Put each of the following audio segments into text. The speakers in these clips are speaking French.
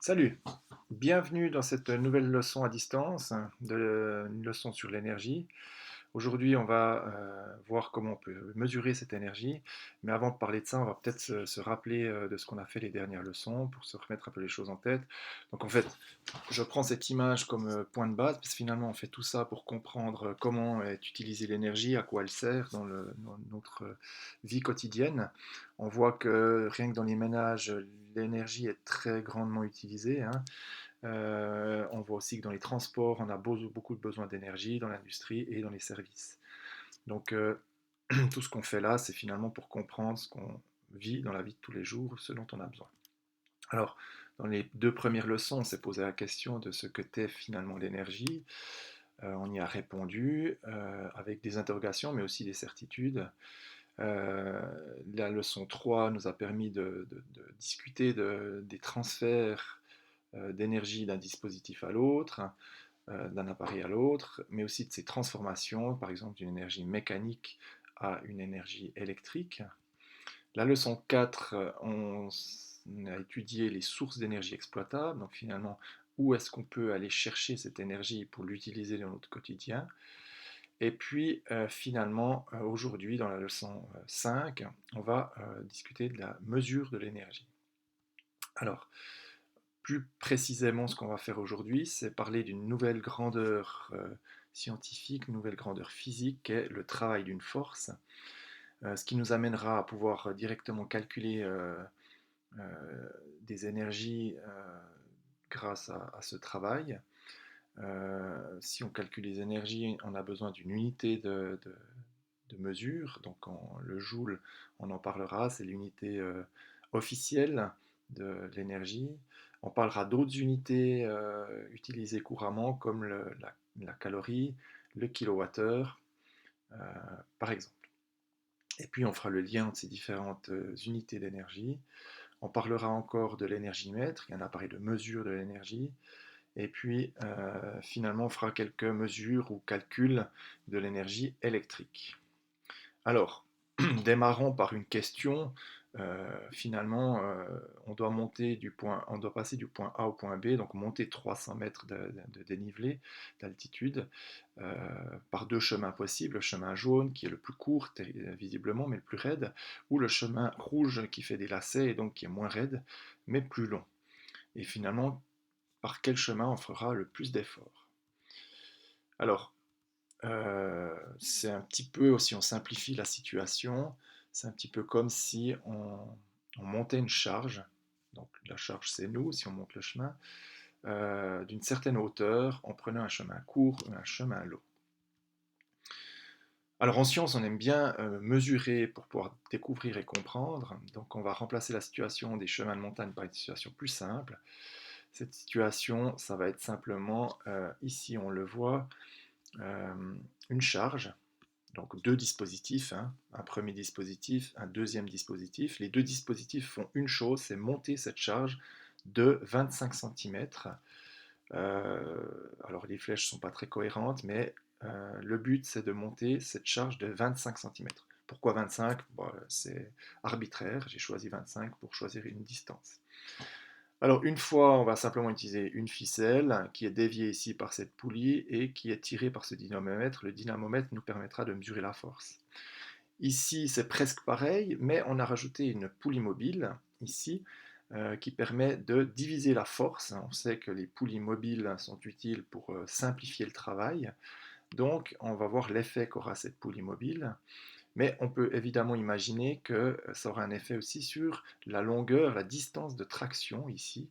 Salut, bienvenue dans cette nouvelle leçon à distance, une leçon sur l'énergie. Aujourd'hui, on va voir comment on peut mesurer cette énergie, mais avant de parler de ça, on va peut-être se rappeler de ce qu'on a fait les dernières leçons pour se remettre un peu les choses en tête. Donc en fait, je prends cette image comme point de base, parce que finalement, on fait tout ça pour comprendre comment est utilisée l'énergie, à quoi elle sert dans notre vie quotidienne. On voit que rien que dans les ménages, l'énergie est très grandement utilisée, hein. On voit aussi que dans les transports, on a beaucoup de besoin d'énergie, dans l'industrie et dans les services. Donc tout ce qu'on fait là, c'est finalement pour comprendre ce qu'on vit dans la vie de tous les jours, ce dont on a besoin. Alors, dans les deux premières leçons, on s'est posé la question de ce que qu'est finalement l'énergie. On y a répondu avec des interrogations, mais aussi des certitudes. Euh, la leçon 3 nous a permis de discuter des transferts d'énergie d'un dispositif à l'autre, d'un appareil à l'autre, mais aussi de ces transformations, par exemple d'une énergie mécanique à une énergie électrique. La leçon 4, on a étudié les sources d'énergie exploitables, donc finalement où est-ce qu'on peut aller chercher cette énergie pour l'utiliser dans notre quotidien. Et puis finalement, aujourd'hui, dans la leçon 5, on va discuter de la mesure de l'énergie. Alors, plus précisément, ce qu'on va faire aujourd'hui, c'est parler d'une nouvelle grandeur scientifique, une nouvelle grandeur physique, qui est le travail d'une force, ce qui nous amènera à pouvoir directement calculer des énergies grâce à ce travail. Si on calcule les énergies, on a besoin d'une unité de mesure, donc le joule, on en parlera, c'est l'unité officielle de l'énergie. On parlera d'autres unités utilisées couramment comme la calorie, le kilowattheure, euh, par exemple. Et puis on fera le lien entre ces différentes unités d'énergie. On parlera encore de l'énergimètre, qui est un appareil de mesure de l'énergie. Et puis finalement on fera quelques mesures ou calculs de l'énergie électrique. Alors, démarrons par une question. Finalement, on doit passer du point A au point B, donc monter 300 mètres de dénivelé, d'altitude, par deux chemins possibles. Le chemin jaune qui est le plus court, visiblement, mais le plus raide, ou le chemin rouge qui fait des lacets et donc qui est moins raide, mais plus long. Et finalement, par quel chemin on fera le plus d'efforts? Alors, c'est un petit peu, si on simplifie la situation, c'est un petit peu comme si on montait une charge. Donc la charge c'est nous, si on monte le chemin, d'une certaine hauteur en prenant un chemin court ou un chemin long. Alors en science, on aime bien mesurer pour pouvoir découvrir et comprendre. Donc on va remplacer la situation des chemins de montagne par une situation plus simple. Cette situation, ça va être simplement, ici on le voit, une charge. Donc deux dispositifs, hein, un premier dispositif, un deuxième dispositif. Les deux dispositifs font une chose, c'est monter cette charge de 25 cm. Alors les flèches ne sont pas très cohérentes, mais le but c'est de monter cette charge de 25 cm. Pourquoi 25? Bon, c'est arbitraire, j'ai choisi 25 pour choisir une distance. Alors une fois, on va simplement utiliser une ficelle qui est déviée ici par cette poulie et qui est tirée par ce dynamomètre. Le dynamomètre nous permettra de mesurer la force. Ici, c'est presque pareil, mais on a rajouté une poulie mobile ici qui permet de diviser la force. On sait que les poulies mobiles sont utiles pour simplifier le travail. Donc, on va voir l'effet qu'aura cette poulie mobile. Mais on peut évidemment imaginer que ça aura un effet aussi sur la longueur, la distance de traction ici,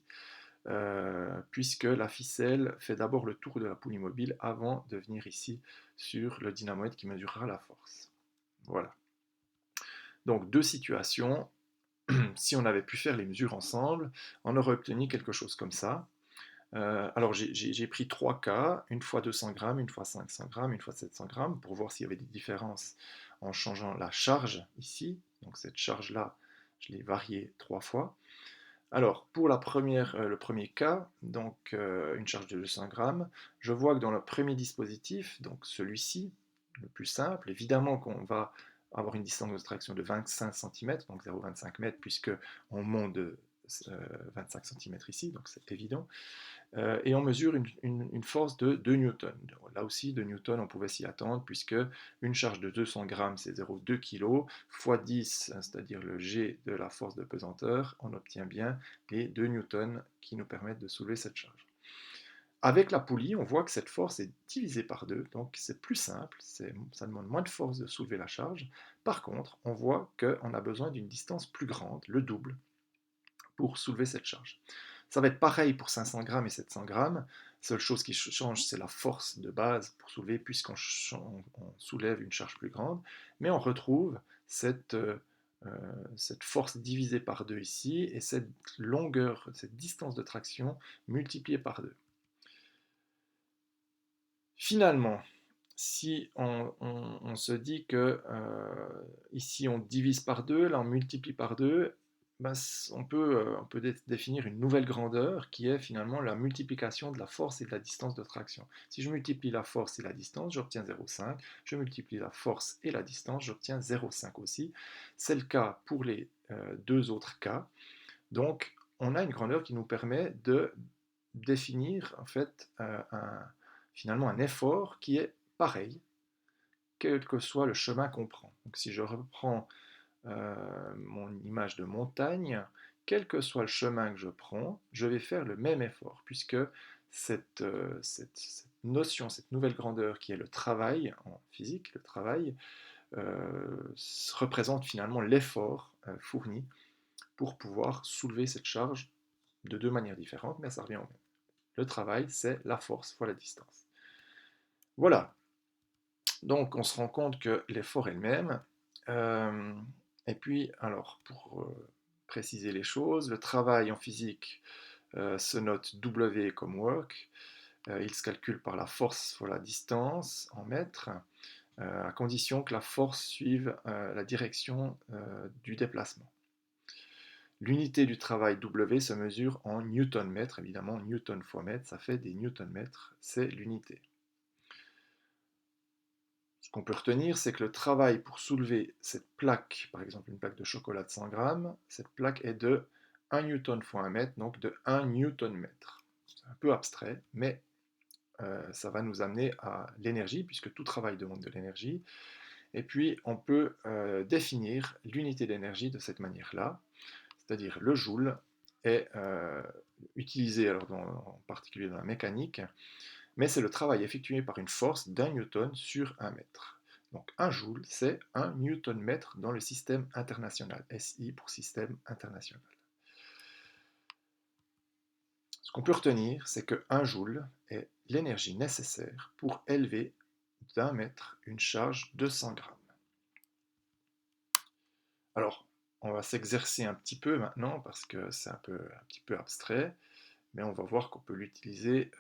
puisque la ficelle fait d'abord le tour de la poulie mobile avant de venir ici sur le dynamomètre qui mesurera la force. Voilà. Donc deux situations. Si on avait pu faire les mesures ensemble, on aurait obtenu quelque chose comme ça. Alors j'ai pris trois cas, une fois 200 grammes, une fois 500 grammes, une fois 700 grammes, pour voir s'il y avait des différences en changeant la charge ici. Donc cette charge-là, je l'ai variée trois fois. Alors pour le premier cas, donc une charge de 200 grammes, je vois que dans le premier dispositif, donc celui-ci, le plus simple, évidemment qu'on va avoir une distance de traction de 25 cm, donc 0,25 m, puisque on monte de 25 cm ici, donc c'est évident. Et on mesure une force de 2 newtons. Là aussi, 2 newtons, on pouvait s'y attendre, puisque une charge de 200 grammes, c'est 0,2 kg, fois 10, c'est-à-dire le G de la force de pesanteur, on obtient bien les 2 newtons qui nous permettent de soulever cette charge. Avec la poulie, on voit que cette force est divisée par 2, donc c'est plus simple, ça demande moins de force de soulever la charge. Par contre, on voit qu'on a besoin d'une distance plus grande, le double, pour soulever cette charge. Ça va être pareil pour 500 grammes et 700 grammes. Seule chose qui change, c'est la force de base pour soulever, puisqu'on soulève une charge plus grande. Mais on retrouve cette force divisée par 2 ici, et cette longueur, cette distance de traction multipliée par 2. Finalement, si on se dit que ici on divise par 2, là on multiplie par 2, ben, on peut définir une nouvelle grandeur qui est finalement la multiplication de la force et de la distance de traction. Si je multiplie la force et la distance, j'obtiens 0,5. Je multiplie la force et la distance, j'obtiens 0,5 aussi. C'est le cas pour les deux autres cas. Donc on a une grandeur qui nous permet de définir en fait finalement un effort qui est pareil, quel que soit le chemin qu'on prend. Donc si je reprends mon image de montagne, quel que soit le chemin que je prends, je vais faire le même effort, puisque cette notion, cette nouvelle grandeur qui est le travail en physique, le travail, représente finalement l'effort fourni pour pouvoir soulever cette charge de deux manières différentes, mais ça revient au même. Le travail, c'est la force fois la distance. Voilà, donc on se rend compte que l'effort est le même. Et puis, alors, pour préciser les choses, le travail en physique se note W comme work. Il se calcule par la force fois la distance en mètres, à condition que la force suive la direction du déplacement. L'unité du travail W se mesure en newton-mètre, évidemment, newton fois mètre, ça fait des newton-mètres, c'est l'unité. Ce qu'on peut retenir, c'est que le travail pour soulever cette plaque, par exemple une plaque de chocolat de 100 grammes, cette plaque est de 1 newton fois 1 mètre, donc de 1 newton-mètre. C'est un peu abstrait, mais ça va nous amener à l'énergie, puisque tout travail demande de l'énergie. Et puis, on peut définir l'unité d'énergie de cette manière-là, c'est-à-dire le joule est utilisé alors en particulier dans la mécanique, mais c'est le travail effectué par une force d'1 newton sur 1 mètre. Donc 1 joule, c'est 1 newton-mètre dans le système international, SI pour système international. Ce qu'on peut retenir, c'est que 1 joule est l'énergie nécessaire pour élever d'1 mètre une charge de 100 grammes. Alors, on va s'exercer un petit peu maintenant, parce que c'est un petit peu abstrait, mais on va voir qu'on peut l'utiliser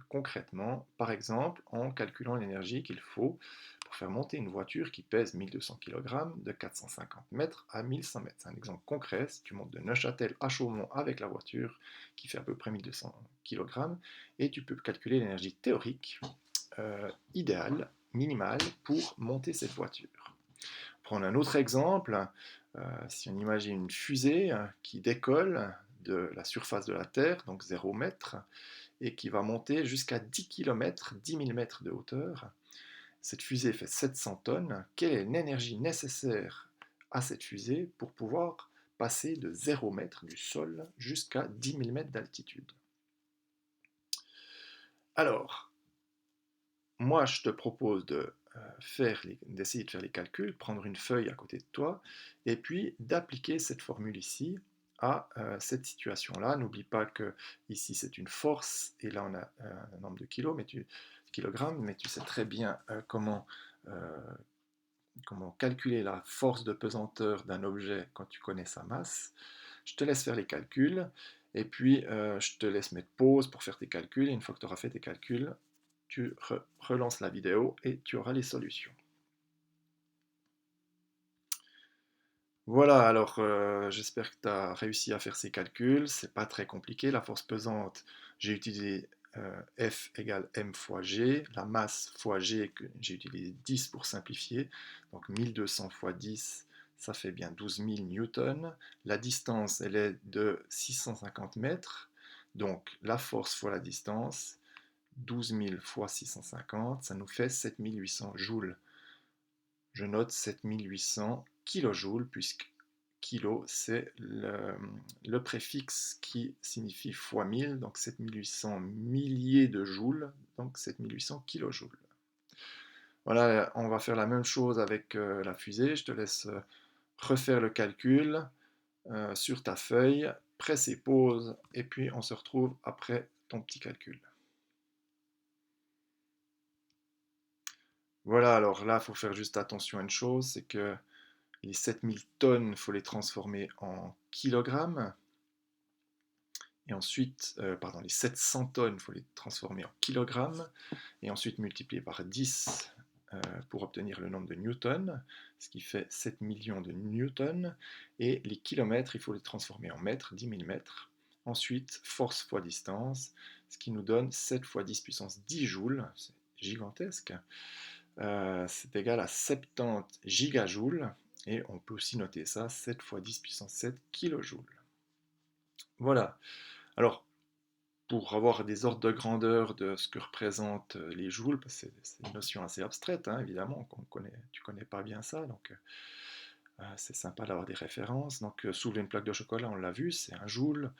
concrètement, par exemple en calculant l'énergie qu'il faut pour faire monter une voiture qui pèse 1200 kg de 450 mètres à 1100 mètres. C'est un exemple concret. Si tu montes de Neuchâtel à Chaumont avec la voiture qui fait à peu près 1200 kg, et tu peux calculer l'énergie théorique idéale, minimale, pour monter cette voiture. Prendre un autre exemple, si on imagine une fusée qui décolle de la surface de la Terre, donc 0 mètre, et qui va monter jusqu'à 10 km, 10 000 mètres de hauteur. Cette fusée fait 700 tonnes. Quelle est l'énergie nécessaire à cette fusée pour pouvoir passer de 0 mètre du sol jusqu'à 10 000 mètres d'altitude? Alors, moi je te propose d'essayer de faire les calculs, prendre une feuille à côté de toi, et puis d'appliquer cette formule ici à cette situation-là. N'oublie pas que ici c'est une force, et là on a un nombre de kilogrammes, mais tu sais très bien comment calculer la force de pesanteur d'un objet quand tu connais sa masse. Je te laisse faire les calculs, et puis je te laisse mettre pause pour faire tes calculs, et une fois que tu auras fait tes calculs, tu relances la vidéo et tu auras les solutions. Voilà, alors j'espère que tu as réussi à faire ces calculs. C'est pas très compliqué. La force pesante, j'ai utilisé F égale M fois G. La masse fois G, j'ai utilisé 10 pour simplifier. Donc 1200 fois 10, ça fait bien 12 000 newtons. La distance, elle est de 650 mètres. Donc la force fois la distance, 12 000 fois 650, ça nous fait 7800 joules. Je note 7800 kilojoules, puisque kilo, c'est le préfixe qui signifie fois 1000, donc 7800 milliers de joules, donc 7800 kilojoules. Voilà, on va faire la même chose avec la fusée. Je te laisse refaire le calcul sur ta feuille, presse et pause, et puis on se retrouve après ton petit calcul. Voilà, alors là, il faut faire juste attention à une chose, c'est que les 7000 tonnes, il faut les transformer en kilogrammes. Et ensuite, pardon, les 700 tonnes, il faut les transformer en kilogrammes. Et ensuite multiplier par 10 pour obtenir le nombre de newtons, ce qui fait 7 millions de newtons. Et les kilomètres, il faut les transformer en mètres, 10 000 mètres. Ensuite, force fois distance, ce qui nous donne 7 fois 10 puissance 10 joules, c'est gigantesque. C'est égal à 70 gigajoules. Et on peut aussi noter ça, 7 fois 10 puissance 7 kilojoules. Voilà. Alors, pour avoir des ordres de grandeur de ce que représentent les joules, parce que c'est une notion assez abstraite, hein, évidemment, tu ne connais pas bien ça, donc c'est sympa d'avoir des références. Donc, soulever une plaque de chocolat, on l'a vu, c'est un joule.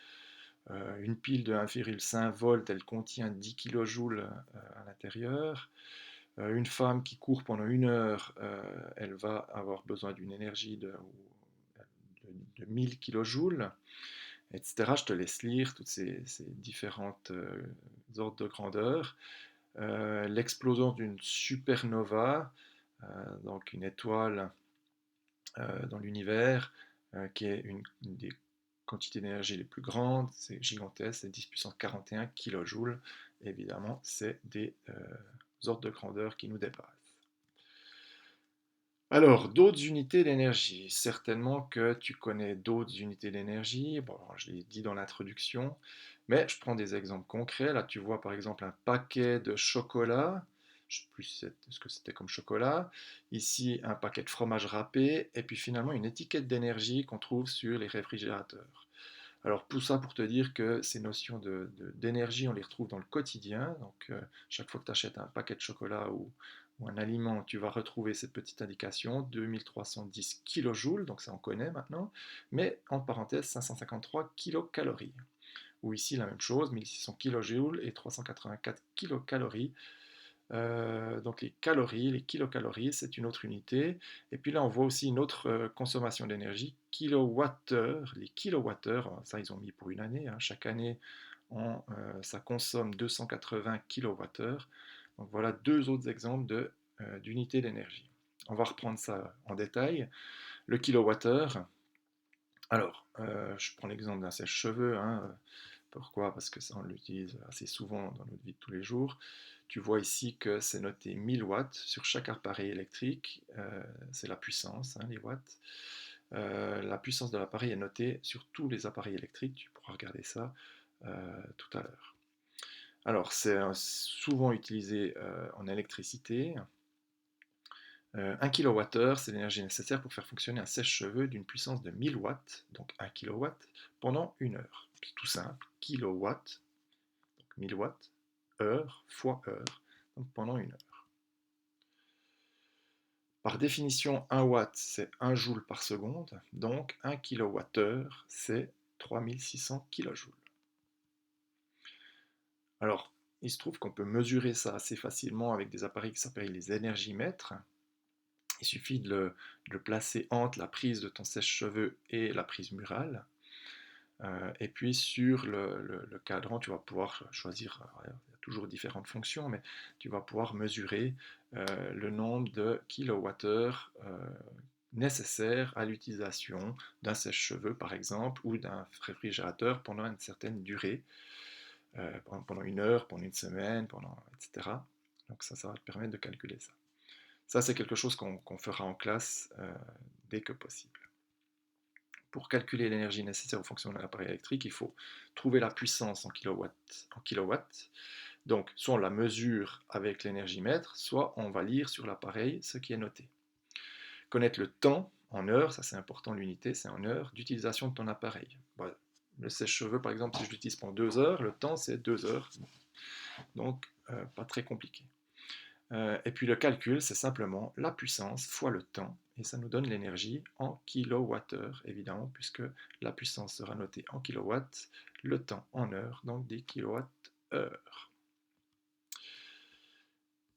Une pile de 1,5 volts, elle contient 10 kilojoules à l'intérieur. Une femme qui court pendant 1 heure, elle va avoir besoin d'une énergie de 1000 kilojoules, etc. Je te laisse lire toutes ces différentes ordres de grandeur. L'explosion d'une supernova, donc une étoile dans l'univers, qui est une des quantités d'énergie les plus grandes, c'est gigantesque, c'est 10 puissance 41 kilojoules. Évidemment, c'est des ordres de grandeur qui nous dépassent. Alors, d'autres unités d'énergie. Certainement que tu connais d'autres unités d'énergie. Bon, je l'ai dit dans l'introduction, mais je prends des exemples concrets. Là, tu vois par exemple un paquet de chocolat. Je ne sais plus ce que c'était comme chocolat. Ici, un paquet de fromage râpé. Et puis finalement, une étiquette d'énergie qu'on trouve sur les réfrigérateurs. Alors, tout ça pour te dire que ces notions d'énergie, on les retrouve dans le quotidien. Donc, chaque fois que tu achètes un paquet de chocolat ou un aliment, tu vas retrouver cette petite indication, 2310 kilojoules, donc ça on connaît maintenant, mais en parenthèse 553 kilocalories. Ou ici la même chose, 1600 kilojoules et 384 kilocalories. Donc les kilocalories, c'est une autre unité. Et puis là, on voit aussi une autre consommation d'énergie, kilowattheure. Les kilowattheures, ça ils ont mis pour une année. Hein. Chaque année, ça consomme 280 kilowattheures. Donc voilà deux autres exemples d'unités d'énergie. On va reprendre ça en détail. Le kilowattheure, alors, je prends l'exemple d'un sèche-cheveux. Hein. Pourquoi? Parce que ça, on l'utilise assez souvent dans notre vie de tous les jours. Tu vois ici que c'est noté 1000 watts sur chaque appareil électrique. C'est la puissance, hein, les watts. La puissance de l'appareil est notée sur tous les appareils électriques. Tu pourras regarder ça tout à l'heure. Alors, c'est souvent utilisé en électricité. 1 kWh, c'est l'énergie nécessaire pour faire fonctionner un sèche-cheveux d'une puissance de 1000 watts, donc 1 kW, pendant 1 heure. C'est tout simple, kilowatt, donc 1000 watts, heure fois heure, donc pendant 1 heure. Par définition, 1 watt, c'est 1 joule par seconde, donc 1 kWh, c'est 3600 kJ. Alors, il se trouve qu'on peut mesurer ça assez facilement avec des appareils qui s'appellent les énergimètres. Il suffit de le placer entre la prise de ton sèche-cheveux et la prise murale. Et puis sur le cadran, tu vas pouvoir choisir, il y a toujours différentes fonctions, mais tu vas pouvoir mesurer le nombre de kilowattheures nécessaires à l'utilisation d'un sèche-cheveux par exemple, ou d'un réfrigérateur pendant une certaine durée, pendant 1 heure, pendant une semaine, etc. Donc ça va te permettre de calculer ça. Ça, c'est quelque chose qu'on fera en classe dès que possible. Pour calculer l'énergie nécessaire au fonctionnement de l'appareil électrique, il faut trouver la puissance en kilowatts. Donc, soit on la mesure avec l'énergimètre, soit on va lire sur l'appareil ce qui est noté. Connaître le temps en heures, ça c'est important, l'unité c'est en heures d'utilisation de ton appareil. Bon, le sèche-cheveux par exemple, si je l'utilise pendant 2 heures, le temps c'est 2 heures, donc pas très compliqué. Et puis le calcul, c'est simplement la puissance fois le temps, et ça nous donne l'énergie en kilowattheures, évidemment, puisque la puissance sera notée en kilowatts, le temps en heures, donc des kilowattheures.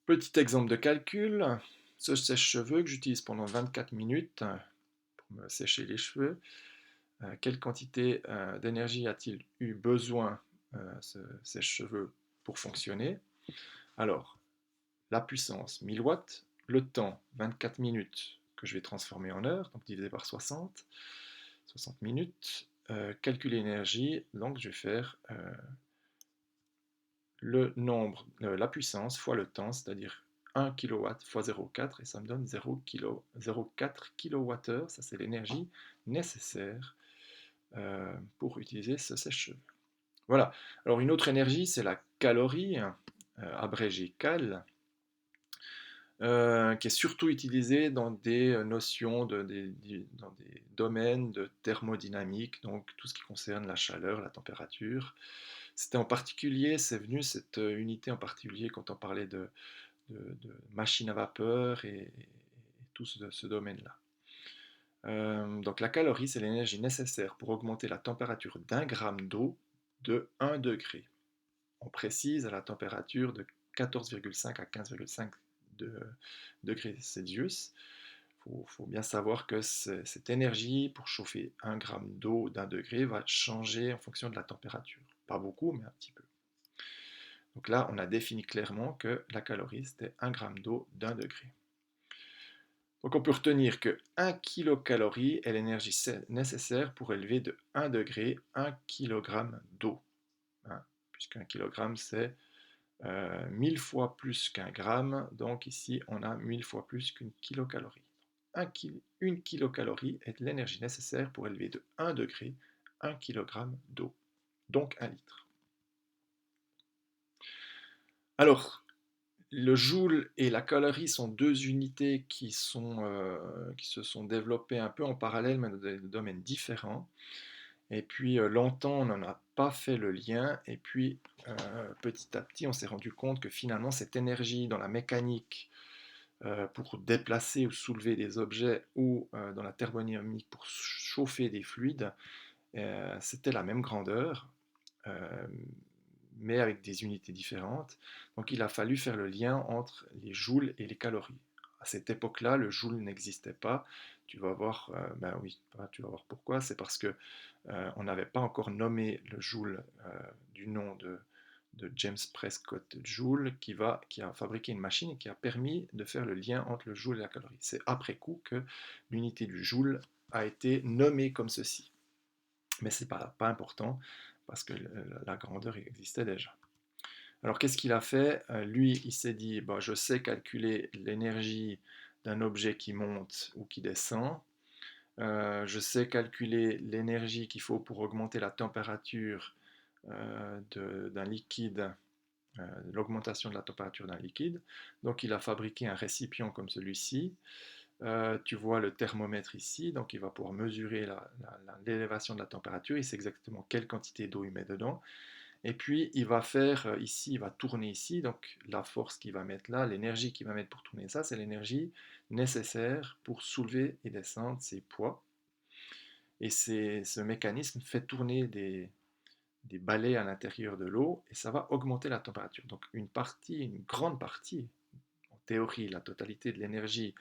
Petit exemple de calcul, ce sèche-cheveux que j'utilise pendant 24 minutes pour me sécher les cheveux, quelle quantité d'énergie a-t-il eu besoin ce sèche-cheveux pour fonctionner? Alors, la puissance 1000 watts, le temps 24 minutes que je vais transformer en heures, donc divisé par 60, 60 minutes, calculer l'énergie, donc je vais faire le nombre, la puissance fois le temps, c'est-à-dire 1 kW fois 0,4 et ça me donne 0,4 kWh, ça c'est l'énergie nécessaire pour utiliser ce sèche-cheveux. Voilà, alors une autre énergie c'est la calorie, abrégée cal, qui est surtout utilisée dans des notions, dans des domaines de thermodynamique, donc tout ce qui concerne la chaleur, la température. C'était en particulier, c'est venu cette unité en particulier quand on parlait de machines à vapeur et tout ce domaine-là. Donc la calorie, c'est l'énergie nécessaire pour augmenter la température d'un gramme d'eau de 1 degré. On précise à la température de 14,5 à 15,5 degrés Celsius. Il faut bien savoir que cette énergie pour chauffer 1 gramme d'eau d'1 degré va changer en fonction de la température. Pas beaucoup, mais un petit peu. Donc là, on a défini clairement que la calorie, c'était 1 gramme d'eau d'1 degré. Donc on peut retenir que 1 kilocalorie est l'énergie nécessaire pour élever de 1 degré 1 kg d'eau. Hein, puisqu'un kilogramme, c'est 1000 fois plus qu'un gramme, donc ici on a 1000 fois plus qu'une kilocalorie. Une kilocalorie est l'énergie nécessaire pour élever de 1 degré 1 kg d'eau, donc 1 litre. Alors, le joule et la calorie sont deux unités qui se sont développées un peu en parallèle, mais dans des domaines différents. Et puis longtemps, on n'en a pas fait le lien. Et puis petit à petit, on s'est rendu compte que finalement, cette énergie dans la mécanique pour déplacer ou soulever des objets ou dans la thermodynamique pour chauffer des fluides, c'était la même grandeur. Mais avec des unités différentes. Donc il a fallu faire le lien entre les joules et les calories. À cette époque-là, le joule n'existait pas. Tu vas voir, ben oui, tu vas voir pourquoi. C'est parce que on n'avait pas encore nommé le joule du nom de James Prescott Joule, qui a fabriqué une machine et qui a permis de faire le lien entre le joule et la calorie. C'est après coup que l'unité du joule a été nommée comme ceci. Mais ce n'est pas important parce que la grandeur existait déjà. Alors qu'est-ce qu'il a fait? Lui, il s'est dit, bah, je sais calculer l'énergie d'un objet qui monte ou qui descend. Je sais calculer l'énergie qu'il faut pour augmenter la température d'un liquide, l'augmentation de la température d'un liquide. Donc il a fabriqué un récipient comme celui-ci. Tu vois le thermomètre ici, donc il va pouvoir mesurer l'élévation de la température, il sait exactement quelle quantité d'eau il met dedans. Et puis il va faire ici, il va tourner ici, donc la force qu'il va mettre là, l'énergie qu'il va mettre pour tourner ça, c'est l'énergie nécessaire pour soulever et descendre ces poids. Et ce mécanisme fait tourner des balais à l'intérieur de l'eau et ça va augmenter la température. Donc une grande partie, en théorie, la totalité de l'énergie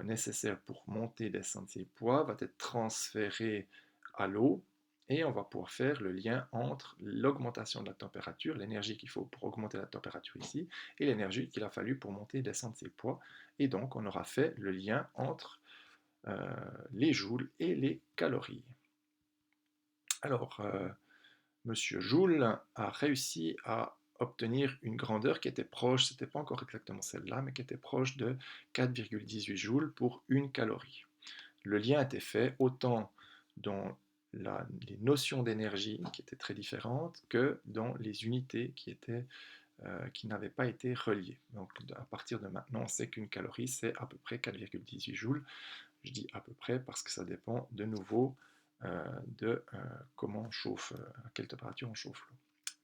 nécessaire pour monter et descendre ces poids va être transféré à l'eau et on va pouvoir faire le lien entre l'augmentation de la température, l'énergie qu'il faut pour augmenter la température ici, et l'énergie qu'il a fallu pour monter et descendre ces poids. Et donc on aura fait le lien entre les joules et les calories. Alors, Monsieur Joule a réussi à obtenir une grandeur qui était proche, c'était pas encore exactement celle-là, mais qui était proche de 4,18 joules pour une calorie. Le lien était fait autant dans les notions d'énergie, qui étaient très différentes, que dans les unités qui n'avaient pas été reliées. Donc à partir de maintenant, on sait qu'une calorie, c'est à peu près 4,18 joules. Je dis à peu près parce que ça dépend de nouveau de comment on chauffe, à quelle température on chauffe l'eau.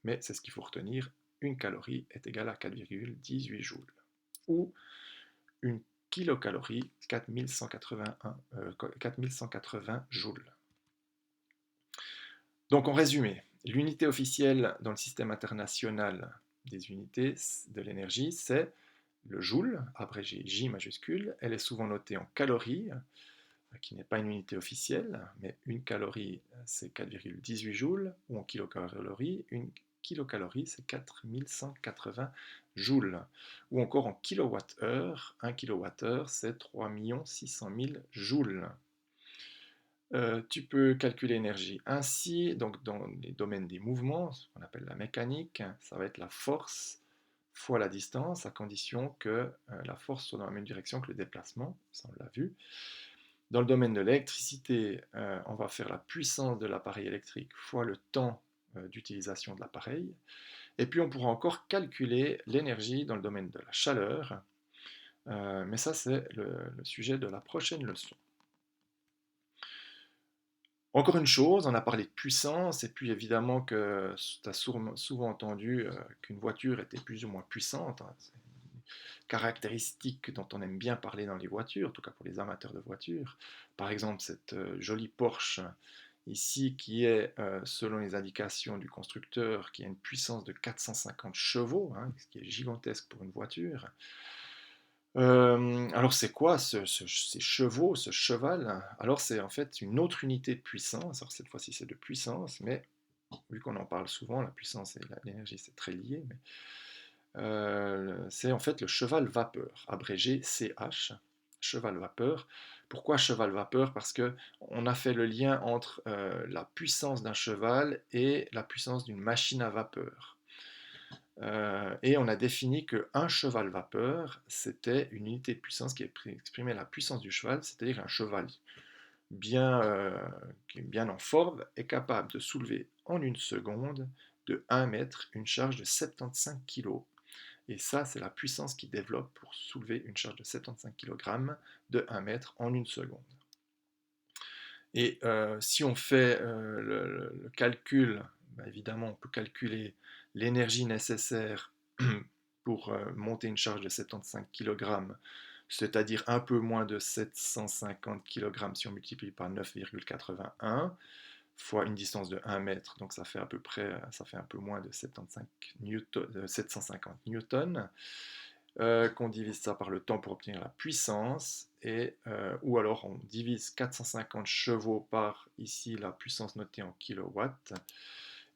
Mais c'est ce qu'il faut retenir, une calorie est égale à 4,18 joules. Ou une kilocalorie, 4180 joules. Donc en résumé, l'unité officielle dans le système international des unités de l'énergie, c'est le joule, abrégé J majuscule. Elle est souvent notée en calories, qui n'est pas une unité officielle, mais une calorie, c'est 4,18 joules, ou en kilocalories, une kilocalorie, c'est 4180 joules. Ou encore en kilowattheure, un kilowattheure, c'est 3 600 000 joules. Tu peux calculer l'énergie ainsi, donc dans les domaines des mouvements, ce qu'on appelle la mécanique, ça va être la force fois la distance, à condition que la force soit dans la même direction que le déplacement, ça on l'a vu. Dans le domaine de l'électricité, on va faire la puissance de l'appareil électrique fois le temps d'utilisation de l'appareil. Et puis on pourra encore calculer l'énergie dans le domaine de la chaleur, mais ça c'est le sujet de la prochaine leçon. Encore une chose, on a parlé de puissance, et puis évidemment que tu as souvent entendu qu'une voiture était plus ou moins puissante, hein. C'est une caractéristique dont on aime bien parler dans les voitures, en tout cas pour les amateurs de voitures. Par exemple, cette jolie Porsche ici qui est, selon les indications du constructeur, qui a une puissance de 450 chevaux, hein, ce qui est gigantesque pour une voiture. Alors c'est quoi ces chevaux, ce cheval? Alors c'est en fait une autre unité de puissance. Alors cette fois-ci c'est de puissance, mais vu qu'on en parle souvent, la puissance et l'énergie c'est très lié, mais c'est en fait le cheval vapeur, abrégé CH, cheval vapeur. Pourquoi cheval vapeur? Parce que on a fait le lien entre la puissance d'un cheval et la puissance d'une machine à vapeur. Et on a défini qu'un cheval vapeur, c'était une unité de puissance qui exprimait la puissance du cheval, c'est-à-dire un cheval bien, qui est bien en forme est capable de soulever en une seconde de 1 mètre une charge de 75 kg. Et ça, c'est la puissance qu'il développe pour soulever une charge de 75 kg de 1 mètre en une seconde. Et si on fait le calcul, bah, évidemment, on peut calculer l'énergie nécessaire pour monter une charge de 75 kg, c'est-à-dire un peu moins de 750 kg si on multiplie par 9,81 fois une distance de 1 mètre, donc ça fait à peu près, ça fait un peu moins de 750 newtons. Qu'on divise ça par le temps pour obtenir la puissance, ou alors on divise 450 chevaux par ici la puissance notée en kilowatts,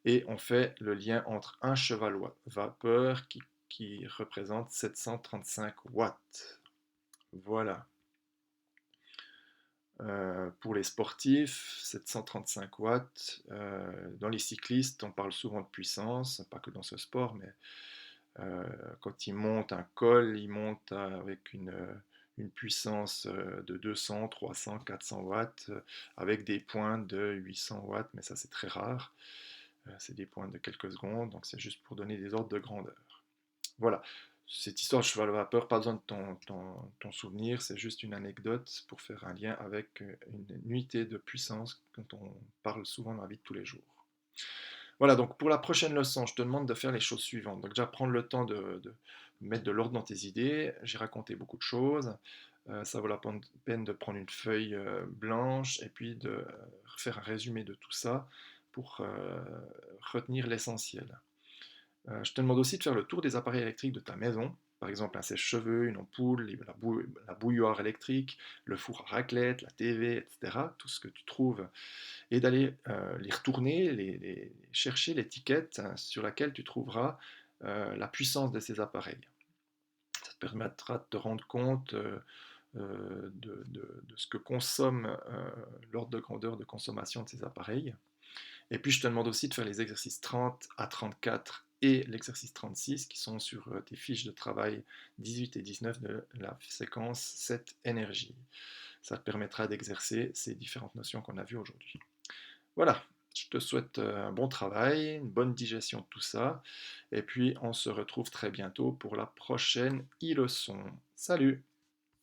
et on fait le lien entre un cheval vapeur qui représente 735 watts. Voilà. Pour les sportifs, 735 watts. Dans les cyclistes, on parle souvent de puissance, pas que dans ce sport, mais quand ils montent un col, ils montent avec une puissance de 200, 300, 400 watts, avec des pointes de 800 watts, mais ça c'est très rare. C'est des pointes de quelques secondes, donc c'est juste pour donner des ordres de grandeur. Voilà, cette histoire de cheval à vapeur, pas besoin de ton souvenir, c'est juste une anecdote pour faire un lien avec une unité de puissance dont on parle souvent dans la vie de tous les jours. Voilà, donc pour la prochaine leçon, je te demande de faire les choses suivantes. Donc déjà, prendre le temps de mettre de l'ordre dans tes idées. J'ai raconté beaucoup de choses. Ça vaut la peine de prendre une feuille blanche et puis de faire un résumé de tout ça pour retenir l'essentiel. Je te demande aussi de faire le tour des appareils électriques de ta maison, par exemple un sèche-cheveux, une ampoule, la bouilloire électrique, le four à raclette, la TV, etc. Tout ce que tu trouves, et d'aller les retourner, chercher l'étiquette sur laquelle tu trouveras la puissance de ces appareils. Ça te permettra de te rendre compte de ce que consomme l'ordre de grandeur de consommation de ces appareils. Et puis je te demande aussi de faire les exercices 30 à 34 et l'exercice 36 qui sont sur tes fiches de travail 18 et 19 de la séquence 7 énergie. Ça te permettra d'exercer ces différentes notions qu'on a vues aujourd'hui. Voilà, je te souhaite un bon travail, une bonne digestion de tout ça, et puis on se retrouve très bientôt pour la prochaine e-leçon. Salut!